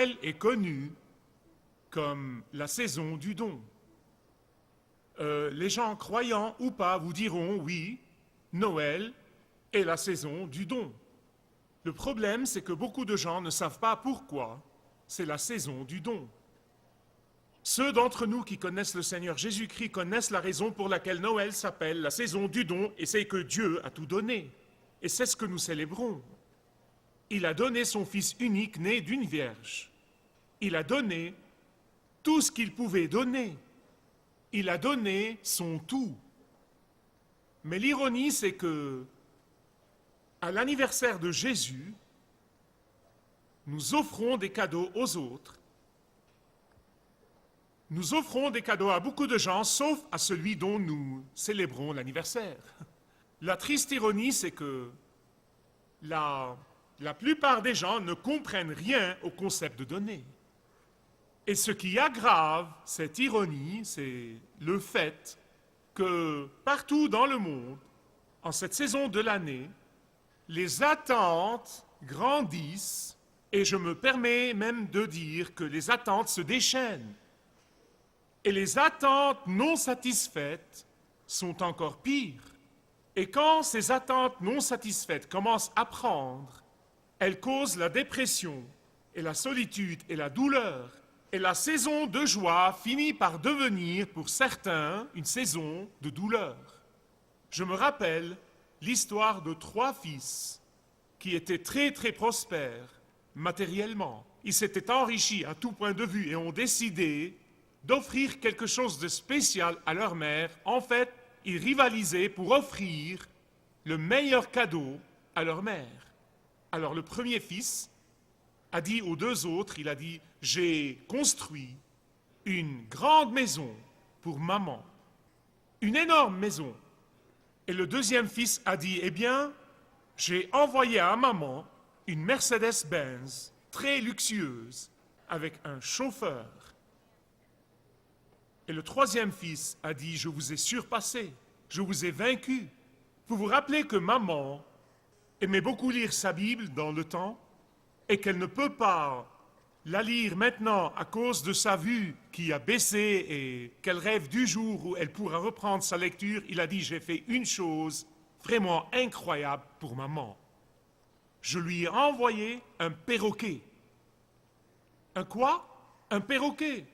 Noël est connu comme la saison du don. Les gens croyants ou pas vous diront oui, Noël est la saison du don. Le problème, c'est que beaucoup de gens ne savent pas pourquoi c'est la saison du don. Ceux d'entre nous qui connaissent le Seigneur Jésus-Christ connaissent la raison pour laquelle Noël s'appelle la saison du don, et c'est que Dieu a tout donné. Et c'est ce que nous célébrons. Il a donné son Fils unique né d'une vierge. Il a donné tout ce qu'il pouvait donner. Il a donné son tout. Mais l'ironie, c'est que, à l'anniversaire de Jésus, nous offrons des cadeaux aux autres. Nous offrons des cadeaux à beaucoup de gens, sauf à celui dont nous célébrons l'anniversaire. La triste ironie, c'est que la plupart des gens ne comprennent rien au concept de donner. Et ce qui aggrave cette ironie, c'est le fait que partout dans le monde, en cette saison de l'année, les attentes grandissent, et je me permets même de dire que les attentes se déchaînent. Et les attentes non satisfaites sont encore pires. Et quand ces attentes non satisfaites commencent à prendre, elles causent la dépression et la solitude et la douleur. Et la saison de joie finit par devenir, pour certains, une saison de douleur. Je me rappelle l'histoire de 3 fils qui étaient très très prospères matériellement. Ils s'étaient enrichis à tout point de vue et ont décidé d'offrir quelque chose de spécial à leur mère. En fait, ils rivalisaient pour offrir le meilleur cadeau à leur mère. Alors le premier fils a dit aux 2 autres, il a dit « J'ai construit une grande maison pour maman, une énorme maison. » Et le deuxième fils a dit « Eh bien, j'ai envoyé à maman une Mercedes-Benz très luxueuse avec un chauffeur. » Et le troisième fils a dit « Je vous ai surpassé, je vous ai vaincu. » Vous vous rappelez que maman aimait beaucoup lire sa Bible dans le temps et qu'elle ne peut pas la lire maintenant à cause de sa vue qui a baissé et qu'elle rêve du jour où elle pourra reprendre sa lecture. Il a dit « J'ai fait une chose vraiment incroyable pour maman. Je lui ai envoyé un perroquet. » Un quoi? Un perroquet.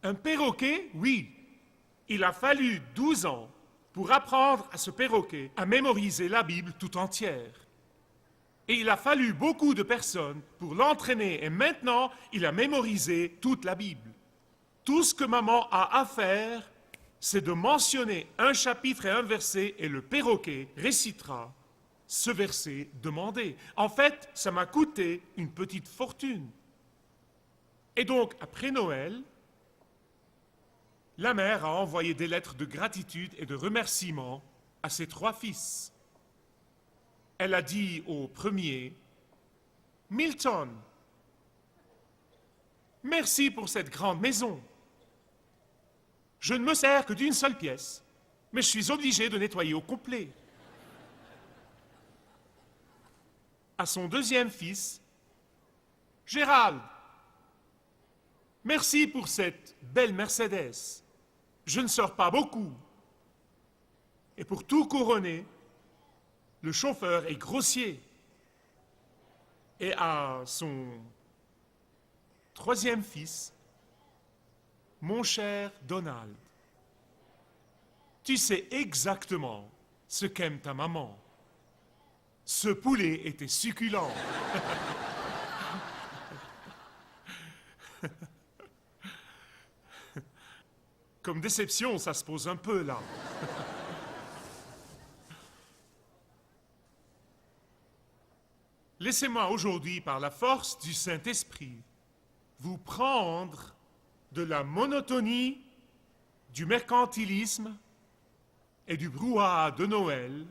Un perroquet, oui. Il a fallu 12 ans pour apprendre à ce perroquet à mémoriser la Bible tout entière. Et il a fallu beaucoup de personnes pour l'entraîner. Et maintenant, il a mémorisé toute la Bible. Tout ce que maman a à faire, c'est de mentionner un chapitre et un verset, et le perroquet récitera ce verset demandé. En fait, ça m'a coûté une petite fortune. Et donc, après Noël, la mère a envoyé des lettres de gratitude et de remerciement à ses 3 fils. Elle a dit au premier, « Milton, merci pour cette grande maison. Je ne me sers que d'une seule pièce, mais je suis obligé de nettoyer au complet. » À son deuxième fils, « Gérald, merci pour cette belle Mercedes. Je ne sors pas beaucoup. » Et pour tout couronner, le chauffeur est grossier. Et à son troisième fils, « Mon cher Donald, tu sais exactement ce qu'aime ta maman. Ce poulet était succulent. » Comme déception, ça se pose un peu là. Laissez-moi aujourd'hui, par la force du Saint-Esprit, vous prendre de la monotonie, du mercantilisme et du brouhaha de Noël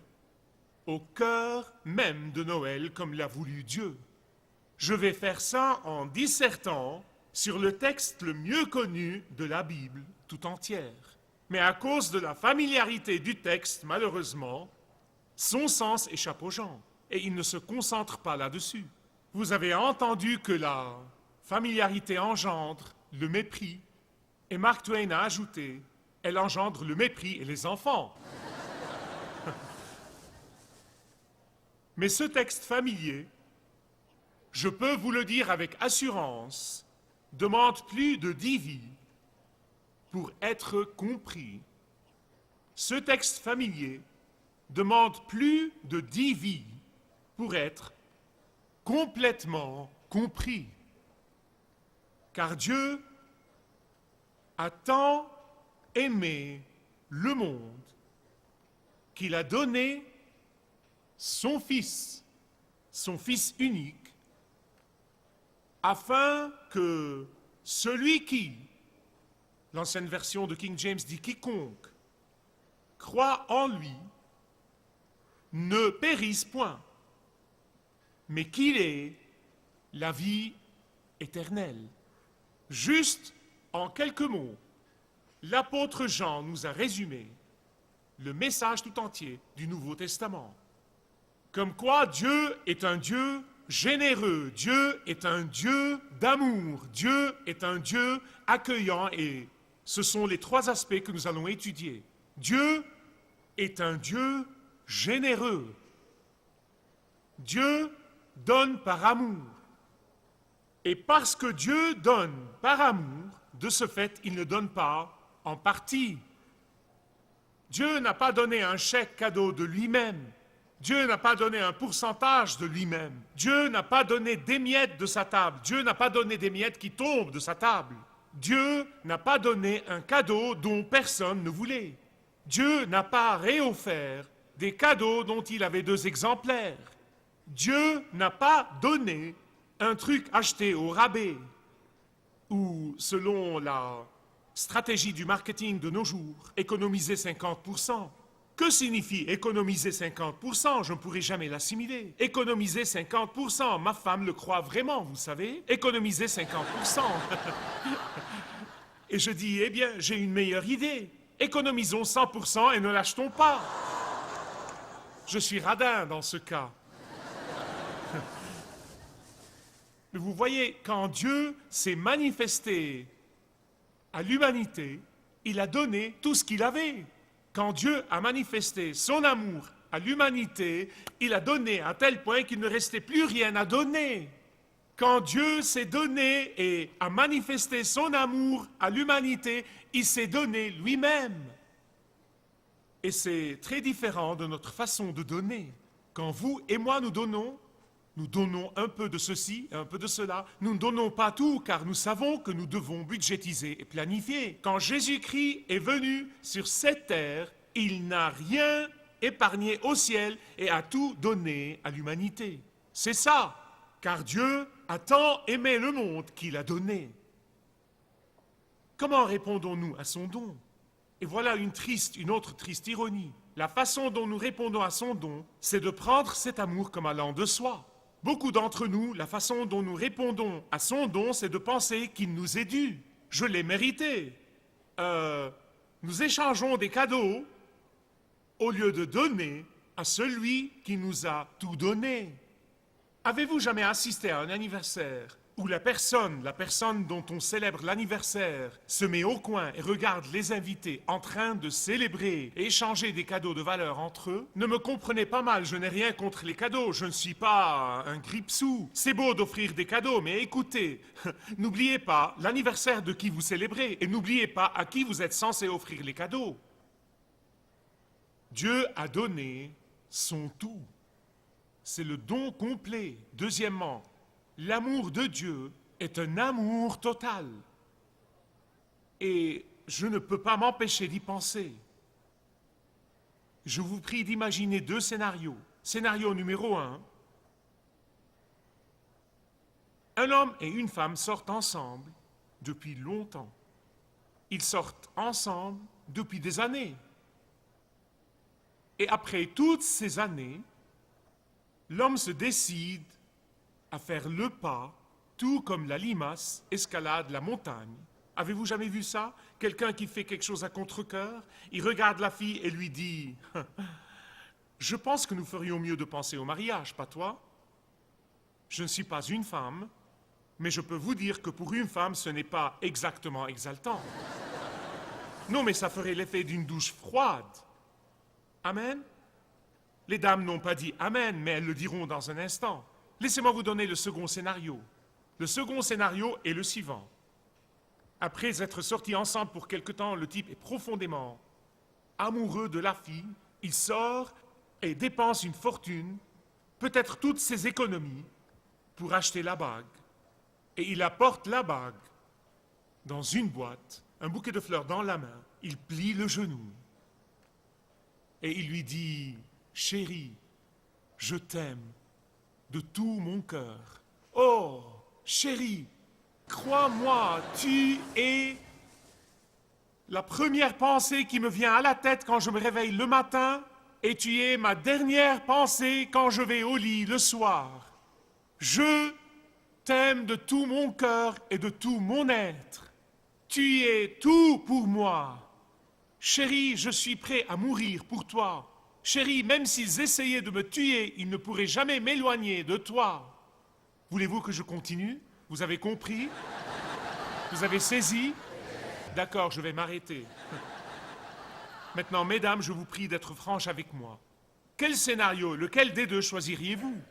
au cœur même de Noël comme l'a voulu Dieu. Je vais faire ça en dissertant sur le texte le mieux connu de la Bible tout entière. Mais à cause de la familiarité du texte, malheureusement, son sens échappe aux gens et ils ne se concentrent pas là-dessus. Vous avez entendu que la familiarité engendre le mépris. Et Mark Twain a ajouté, elle engendre le mépris et les enfants. Mais ce texte familier, je peux vous le dire avec assurance, demande plus de 10 vies pour être compris. Ce texte familier demande plus de 10 vies pour être complètement compris. Car Dieu a tant aimé le monde qu'il a donné son Fils unique, afin que celui qui, l'ancienne version de King James dit quiconque, croit en lui, ne périsse point, mais qu'il ait la vie éternelle. Juste en quelques mots, l'apôtre Jean nous a résumé le message tout entier du Nouveau Testament. Comme quoi Dieu est un Dieu généreux, Dieu est un Dieu d'amour, Dieu est un Dieu accueillant, et ce sont les 3 aspects que nous allons étudier. Dieu est un Dieu généreux. Dieu donne par amour. Et parce que Dieu donne par amour, de ce fait, il ne donne pas en partie. Dieu n'a pas donné un chèque cadeau de lui-même. Dieu n'a pas donné un pourcentage de lui-même. Dieu n'a pas donné des miettes de sa table. Dieu n'a pas donné des miettes qui tombent de sa table. Dieu n'a pas donné un cadeau dont personne ne voulait. Dieu n'a pas réoffert des cadeaux dont il avait 2 exemplaires. Dieu n'a pas donné un truc acheté au rabais ou, selon la stratégie du marketing de nos jours, économiser 50%. Que signifie économiser 50%? Je ne pourrai jamais l'assimiler. Économiser 50%, ma femme le croit vraiment, vous savez. Économiser 50%. Et je dis, eh bien, j'ai une meilleure idée. Économisons 100% et ne l'achetons pas. Je suis radin dans ce cas. Mais vous voyez, quand Dieu s'est manifesté à l'humanité, il a donné tout ce qu'il avait. Quand Dieu a manifesté son amour à l'humanité, il a donné à tel point qu'il ne restait plus rien à donner. Quand Dieu s'est donné et a manifesté son amour à l'humanité, il s'est donné lui-même. Et c'est très différent de notre façon de donner. Quand vous et moi nous donnons un peu de ceci, un peu de cela. Nous ne donnons pas tout, car nous savons que nous devons budgétiser et planifier. Quand Jésus-Christ est venu sur cette terre, il n'a rien épargné au ciel et a tout donné à l'humanité. C'est ça, car Dieu a tant aimé le monde qu'il a donné. Comment répondons-nous à son don? Et voilà une autre triste ironie. La façon dont nous répondons à son don, c'est de prendre cet amour comme allant de soi. Beaucoup d'entre nous, la façon dont nous répondons à son don, c'est de penser qu'il nous est dû. Je l'ai mérité. Nous échangeons des cadeaux au lieu de donner à celui qui nous a tout donné. Avez-vous jamais assisté à un anniversaire où la personne dont on célèbre l'anniversaire se met au coin et regarde les invités en train de célébrer et échanger des cadeaux de valeur entre eux? Ne me comprenez pas mal, je n'ai rien contre les cadeaux, je ne suis pas un grippe-sou. C'est beau d'offrir des cadeaux, mais écoutez, n'oubliez pas l'anniversaire de qui vous célébrez et n'oubliez pas à qui vous êtes censé offrir les cadeaux. Dieu a donné son tout. C'est le don complet. Deuxièmement, l'amour de Dieu est un amour total. Et je ne peux pas m'empêcher d'y penser. Je vous prie d'imaginer 2 scénarios. Scénario numéro 1. Un homme et une femme sortent ensemble depuis longtemps. Ils sortent ensemble depuis des années. Et après toutes ces années, l'homme se décide à faire le pas, tout comme la limace escalade la montagne. Avez-vous jamais vu ça? Quelqu'un qui fait quelque chose à contre-cœur, il regarde la fille et lui dit « Je pense que nous ferions mieux de penser au mariage, pas toi? Je ne suis pas une femme, Mais je peux vous dire que pour une femme, ce n'est pas exactement exaltant. Non, mais ça ferait l'effet d'une douche froide. Amen? Les dames n'ont pas dit Amen, mais elles le diront dans un instant. Laissez-moi vous donner le second scénario. Le second scénario est le suivant. Après être sortis ensemble pour quelque temps, le type est profondément amoureux de la fille. Il sort et dépense une fortune, peut-être toutes ses économies, pour acheter la bague. Et il apporte la bague dans une boîte, un bouquet de fleurs dans la main. Il plie le genou et il lui dit « Chérie, je t'aime de tout mon cœur. Oh, chérie, crois-moi, tu es la première pensée qui me vient à la tête quand je me réveille le matin et tu es ma dernière pensée quand je vais au lit le soir. Je t'aime de tout mon cœur et de tout mon être. Tu es tout pour moi. Chérie, je suis prêt à mourir pour toi. Chérie, même s'ils essayaient de me tuer, ils ne pourraient jamais m'éloigner de toi. Voulez-vous que je continue? Vous avez compris? Vous avez saisi? D'accord, je vais m'arrêter. Maintenant, mesdames, je vous prie d'être franches avec moi. Quel scénario, lequel des deux choisiriez-vous?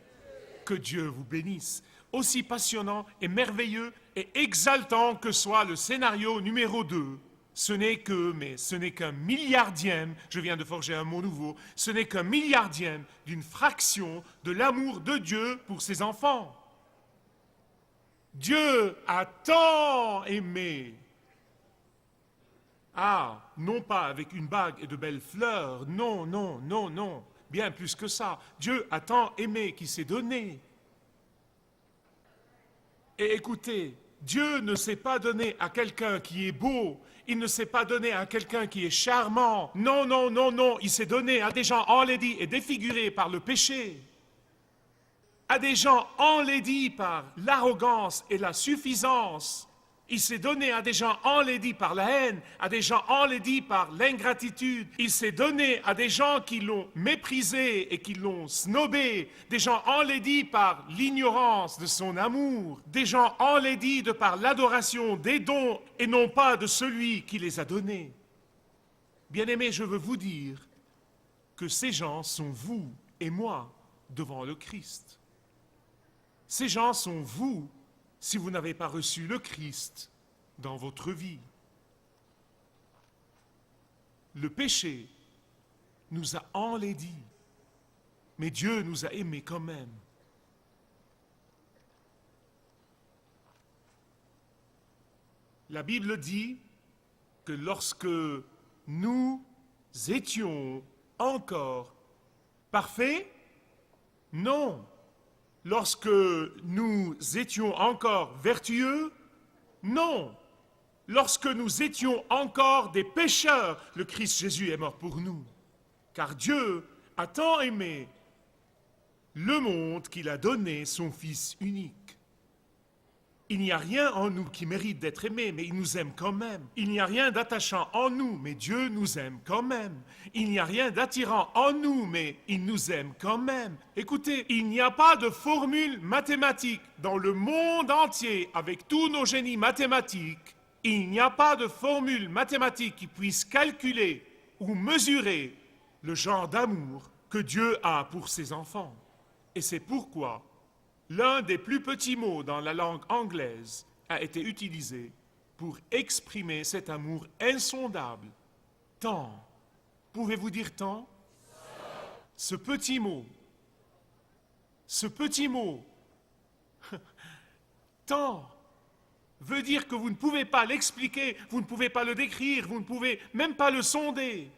Que Dieu vous bénisse. Aussi passionnant et merveilleux et exaltant que soit le scénario numéro 2, ce n'est qu'un milliardième, je viens de forger un mot nouveau, ce n'est qu'un milliardième d'une fraction de l'amour de Dieu pour ses enfants. Dieu a tant aimé. Ah, non pas avec une bague et de belles fleurs, non, non, non, non, bien plus que ça. Dieu a tant aimé qu'il s'est donné. Et écoutez, Dieu ne s'est pas donné à quelqu'un qui est beau, il ne s'est pas donné à quelqu'un qui est charmant. Non, non, non, non, il s'est donné à des gens enlaidis et défigurés par le péché, à des gens enlaidis par l'arrogance et la suffisance. Il s'est donné à des gens enlaidis par la haine, à des gens enlaidis par l'ingratitude. Il s'est donné à des gens qui l'ont méprisé et qui l'ont snobé, des gens enlaidis par l'ignorance de son amour, des gens enlaidis de par l'adoration des dons et non pas de celui qui les a donnés. Bien-aimés, je veux vous dire que ces gens sont vous et moi devant le Christ. Ces gens sont vous si vous n'avez pas reçu le Christ dans votre vie. Le péché nous a enlaidis, mais Dieu nous a aimés quand même. La Bible dit que lorsque nous étions encore parfaits, non. Lorsque nous étions encore vertueux, non. Lorsque nous étions encore des pécheurs, le Christ Jésus est mort pour nous. Car Dieu a tant aimé le monde qu'il a donné son Fils unique. Il n'y a rien en nous qui mérite d'être aimé, mais il nous aime quand même. Il n'y a rien d'attachant en nous, mais Dieu nous aime quand même. Il n'y a rien d'attirant en nous, mais il nous aime quand même. Écoutez, il n'y a pas de formule mathématique dans le monde entier, avec tous nos génies mathématiques, il n'y a pas de formule mathématique qui puisse calculer ou mesurer le genre d'amour que Dieu a pour ses enfants. Et c'est pourquoi l'un des plus petits mots dans la langue anglaise a été utilisé pour exprimer cet amour insondable. Tant. Pouvez-vous dire tant? Ce petit mot, tant, veut dire que vous ne pouvez pas l'expliquer, vous ne pouvez pas le décrire, vous ne pouvez même pas le sonder.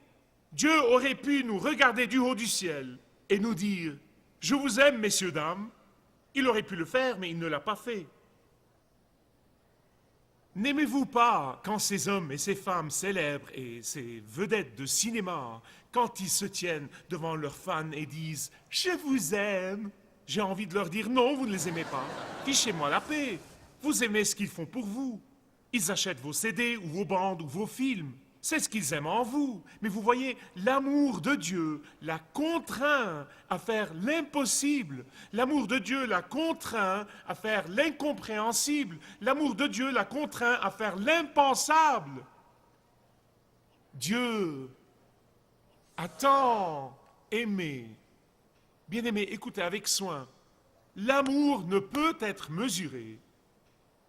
Dieu aurait pu nous regarder du haut du ciel et nous dire « Je vous aime, messieurs, dames ». Il aurait pu le faire, mais il ne l'a pas fait. N'aimez-vous pas quand ces hommes et ces femmes célèbres et ces vedettes de cinéma, quand ils se tiennent devant leurs fans et disent « Je vous aime », j'ai envie de leur dire « Non, vous ne les aimez pas. Fichez-moi la paix. Vous aimez ce qu'ils font pour vous. Ils achètent vos CD ou vos bandes ou vos films. C'est ce qu'ils aiment en vous. Mais vous voyez, l'amour de Dieu la contraint à faire l'impossible. L'amour de Dieu la contraint à faire l'incompréhensible. L'amour de Dieu la contraint à faire l'impensable. Dieu a tant aimé. Bien-aimé, écoutez avec soin. L'amour ne peut être mesuré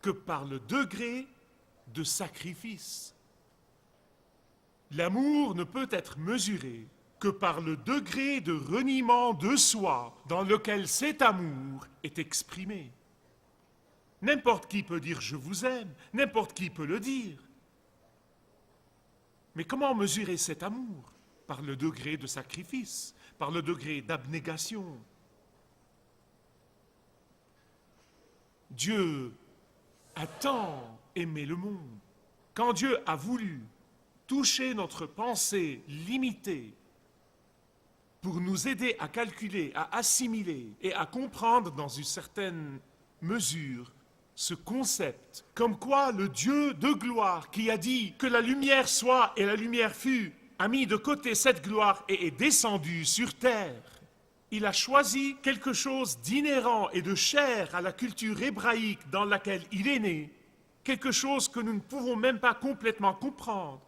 que par le degré de sacrifice. L'amour ne peut être mesuré que par le degré de reniement de soi dans lequel cet amour est exprimé. N'importe qui peut dire « je vous aime », n'importe qui peut le dire. Mais comment mesurer cet amour? Par le degré de sacrifice, par le degré d'abnégation. Dieu a tant aimé le monde. Quand Dieu a voulu toucher notre pensée limitée pour nous aider à calculer, à assimiler et à comprendre dans une certaine mesure ce concept, comme quoi le Dieu de gloire qui a dit que la lumière soit et la lumière fut, a mis de côté cette gloire et est descendu sur terre. Il a choisi quelque chose d'inhérent et de cher à la culture hébraïque dans laquelle il est né, quelque chose que nous ne pouvons même pas complètement comprendre.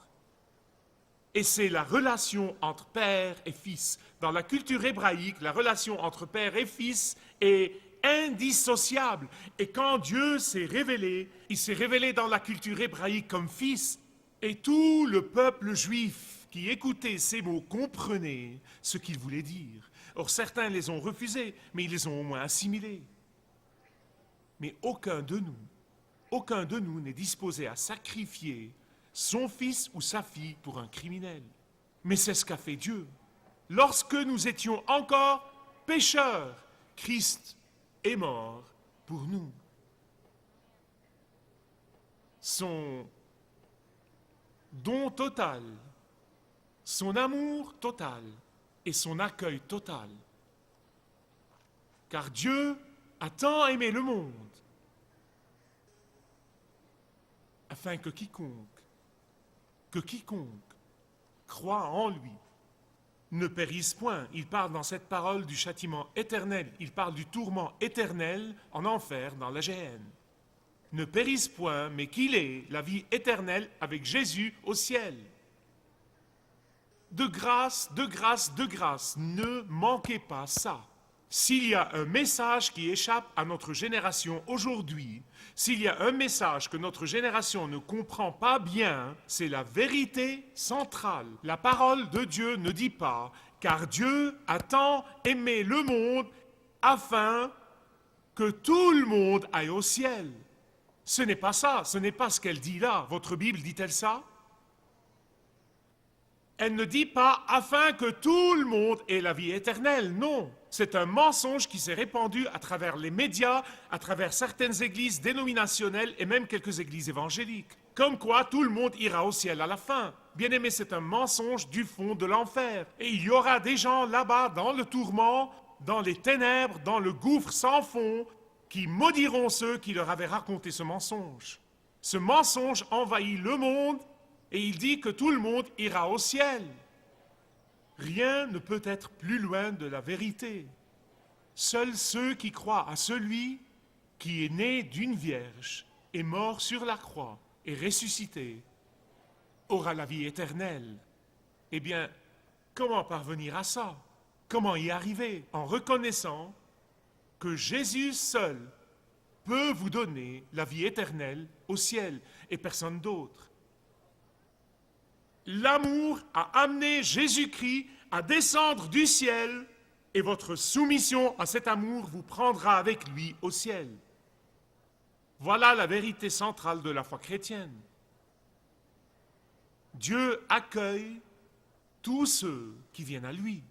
Et c'est la relation entre père et fils. Dans la culture hébraïque, la relation entre père et fils est indissociable. Et quand Dieu s'est révélé, il s'est révélé dans la culture hébraïque comme fils. Et tout le peuple juif qui écoutait ces mots comprenait ce qu'il voulait dire. Or, certains les ont refusés, mais ils les ont au moins assimilés. Mais aucun de nous n'est disposé à sacrifier son fils ou sa fille pour un criminel. Mais c'est ce qu'a fait Dieu. Lorsque nous étions encore pécheurs, Christ est mort pour nous. Son don total, son amour total et son accueil total. Car Dieu a tant aimé le monde afin que quiconque croit en lui ne périsse point. Il parle dans cette parole du châtiment éternel, il parle du tourment éternel en enfer dans la géhenne. Ne périsse point, mais qu'il ait la vie éternelle avec Jésus au ciel. De grâce, de grâce, de grâce, ne manquez pas ça. S'il y a un message qui échappe à notre génération aujourd'hui, s'il y a un message que notre génération ne comprend pas bien, c'est la vérité centrale. La parole de Dieu ne dit pas « car Dieu a tant aimé le monde afin que tout le monde aille au ciel ». Ce n'est pas ça, ce n'est pas ce qu'elle dit là. Votre Bible dit-elle ça? Elle ne dit pas « afin que tout le monde ait la vie éternelle », non. C'est un mensonge qui s'est répandu à travers les médias, à travers certaines églises dénominationnelles et même quelques églises évangéliques. Comme quoi tout le monde ira au ciel à la fin. Bien-aimé, c'est un mensonge du fond de l'enfer. Et il y aura des gens là-bas dans le tourment, dans les ténèbres, dans le gouffre sans fond, qui maudiront ceux qui leur avaient raconté ce mensonge. Ce mensonge envahit le monde et il dit que tout le monde ira au ciel. Rien ne peut être plus loin de la vérité. Seuls ceux qui croient à celui qui est né d'une vierge, est mort sur la croix et ressuscité, aura la vie éternelle. Eh bien, comment parvenir à ça? Comment y arriver? En reconnaissant que Jésus seul peut vous donner la vie éternelle au ciel et personne d'autre. L'amour a amené Jésus-Christ à descendre du ciel et votre soumission à cet amour vous prendra avec lui au ciel. Voilà la vérité centrale de la foi chrétienne. Dieu accueille tous ceux qui viennent à lui.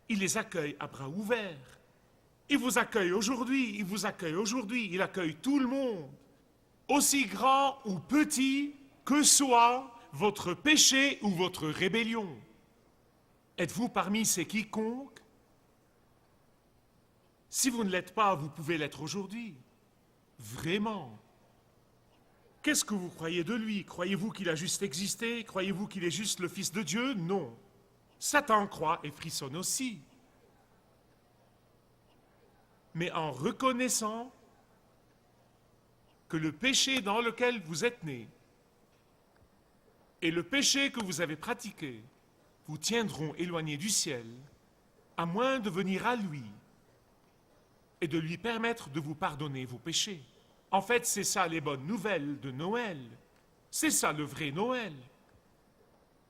Il les accueille à bras ouverts. Il vous accueille aujourd'hui, il vous accueille aujourd'hui, il accueille tout le monde. Aussi grand ou petit que soit votre péché ou votre rébellion. Êtes-vous parmi ces quiconques? Si vous ne l'êtes pas, vous pouvez l'être aujourd'hui. Vraiment. Qu'est-ce que vous croyez de lui? Croyez-vous qu'il a juste existé? Croyez-vous qu'il est juste le Fils de Dieu? Non. Satan croit et frissonne aussi. Mais en reconnaissant que le péché dans lequel vous êtes né et le péché que vous avez pratiqué vous tiendront éloignés du ciel, à moins de venir à lui et de lui permettre de vous pardonner vos péchés. En fait, c'est ça les bonnes nouvelles de Noël. C'est ça le vrai Noël.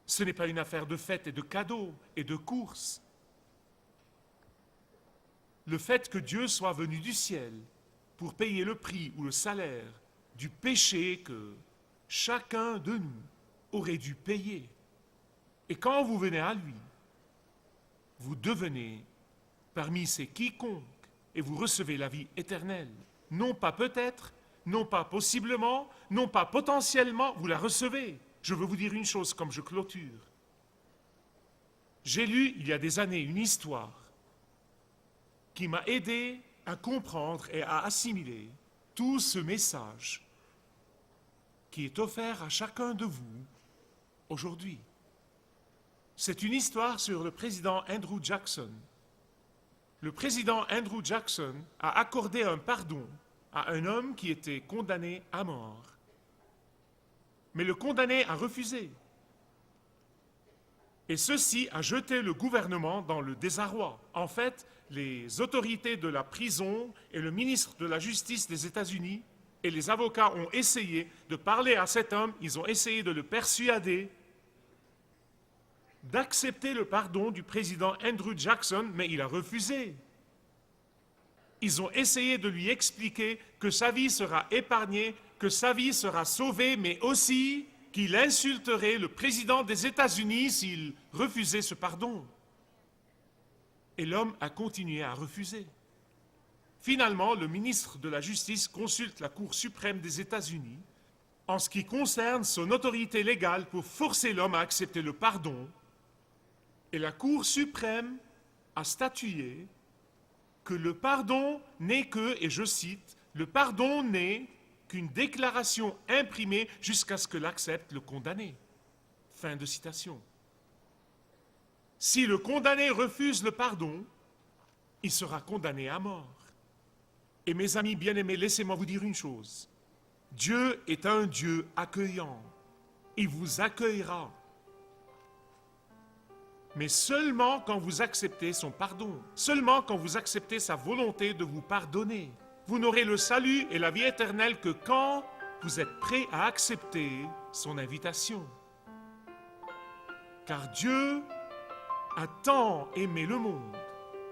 Ce n'est pas une affaire de fêtes et de cadeaux et de courses. Le fait que Dieu soit venu du ciel pour payer le prix ou le salaire du péché que chacun de nous aurait dû payer. Et quand vous venez à lui, vous devenez parmi ces quiconques et vous recevez la vie éternelle. Non pas peut-être, non pas possiblement, non pas potentiellement, vous la recevez. Je veux vous dire une chose comme je clôture. J'ai lu il y a des années une histoire qui m'a aidé à comprendre et à assimiler tout ce message qui est offert à chacun de vous aujourd'hui. C'est une histoire sur le président Andrew Jackson. Le président Andrew Jackson a accordé un pardon à un homme qui était condamné à mort. Mais le condamné a refusé. Et ceci a jeté le gouvernement dans le désarroi. En fait, les autorités de la prison et le ministre de la Justice des États-Unis et les avocats ont essayé de parler à cet homme, ils ont essayé de le persuader d'accepter le pardon du président Andrew Jackson, mais il a refusé. Ils ont essayé de lui expliquer que sa vie sera épargnée, que sa vie sera sauvée, mais aussi qu'il insulterait le président des États-Unis s'il refusait ce pardon. Et l'homme a continué à refuser. Finalement, le ministre de la Justice consulte la Cour suprême des États-Unis en ce qui concerne son autorité légale pour forcer l'homme à accepter le pardon. Et la Cour suprême a statué que le pardon n'est que, et je cite, le pardon n'est qu'une déclaration imprimée jusqu'à ce que l'accepte le condamné. Fin de citation. Si le condamné refuse le pardon, il sera condamné à mort. Et mes amis bien-aimés, laissez-moi vous dire une chose. Dieu est un Dieu accueillant. Il vous accueillera. Mais seulement quand vous acceptez son pardon, seulement quand vous acceptez sa volonté de vous pardonner. Vous n'aurez le salut et la vie éternelle que quand vous êtes prêt à accepter son invitation. Car Dieu a tant aimé le monde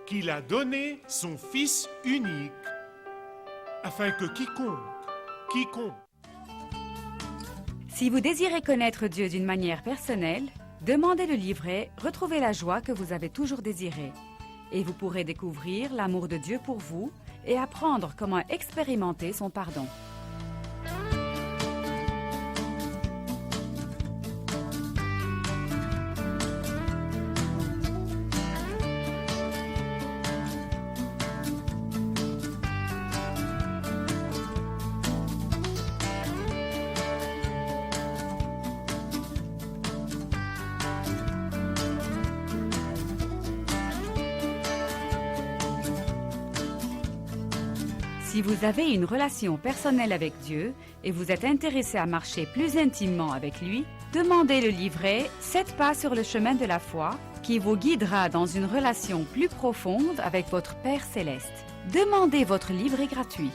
qu'il a donné son Fils unique afin que quiconque. Si vous désirez connaître Dieu d'une manière personnelle, demandez le livret « Retrouvez la joie que vous avez toujours désirée » et vous pourrez découvrir l'amour de Dieu pour vous et apprendre comment expérimenter son pardon. Si vous avez une relation personnelle avec Dieu et vous êtes intéressé à marcher plus intimement avec lui, demandez le livret « 7 pas sur le chemin de la foi » qui vous guidera dans une relation plus profonde avec votre Père Céleste. Demandez votre livret gratuit.